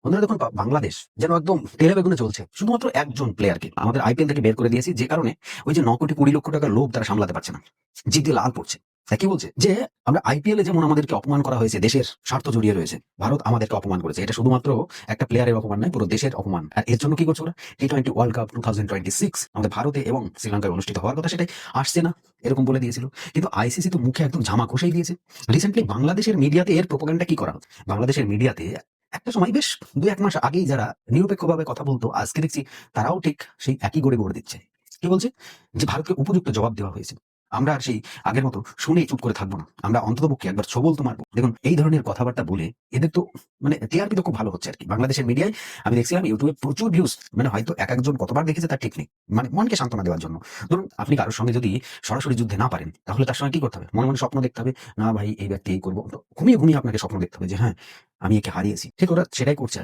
বন্ধুরা দেখুন, বাংলাদেশ যেন একদম তেলে বেগুনে চলছে শুধুমাত্র একজন প্লেয়ারকে আমাদের আইপিএল থেকে বের করে দিয়েছি, যে কারণে ওই যে 9 কোটি 20 লক্ষ টাকার লোভ তারা সামলাতে পারছে না, জিভ দিয়ে লাল পড়ছে। তা কি বলছে যে আমরা আইপিএল এ যেমন আমাদেরকে অপমান করা হয়েছে, দেশের স্বার্থ জড়িয়ে রয়েছে, ভারত আমাদেরকে অপমান করেছে, এটা শুধুমাত্র একটা প্লেয়ারের অপমান নয়, পুরো দেশের অপমান। আর এর জন্য কি করছে ওরা? T20 ওয়ার্ল্ড কাপ 2026 আমাদের ভারতে এবং শ্রীলঙ্কায় অনুষ্ঠিত হওয়ার কথা, সেটাই আসছে না, এরকম বলে দিয়েছিল। কিন্তু আইসিসি তো মুখে একদম ঝামা ঘষেই দিয়েছে। রিসেন্টলি বাংলাদেশের মিডিয়াতে এর প্রোপাগান্ডা কি করা হচ্ছে, বাংলাদেশের মিডিয়াতে একটা সময় বেশ 2-1 মাস আগেই যারা নিরপেক্ষভাবে কথা বলতো, আজকে দেখছি তারাও ঠিক সেই একই গড়ে দিচ্ছে। কি বলছে? যে ভারতকে উপযুক্ত জবাব দেওয়া হয়েছে, আমরা আর সেই আগের মতো শুনেই চুপ করে থাকবো না, আমরা অন্ততপক্ষে একবার ছবল তো মারবো। দেখুন, এই ধরনের কথাবার্তা বলে এদের তো মানে টিআরপি তো খুব ভালো হচ্ছে আর কি বাংলাদেশের মিডিয়ায়। আমি দেখছিলাম ইউটিউবে প্রচুর ভিউজ, মানে হয়তো এক একজন কতবার দেখেছে তার ঠিক নেই, মানে মনকে সান্ত্বনা দেওয়ার জন্য। ধরুন, আপনি কারোর সঙ্গে যদি সরাসরি যুদ্ধে না পারেন, তাহলে তার সঙ্গে কি করতে হবে? মনে মনে স্বপ্ন দেখতে হবে, না ভাই এই ব্যক্তি এই করবো, তো ঘুমিয়ে ঘুমিয়ে আপনাকে স্বপ্ন দেখতে হবে যে হ্যাঁ, আমি একে হারিয়েছি। ঠিক ওরা সেটাই করছে।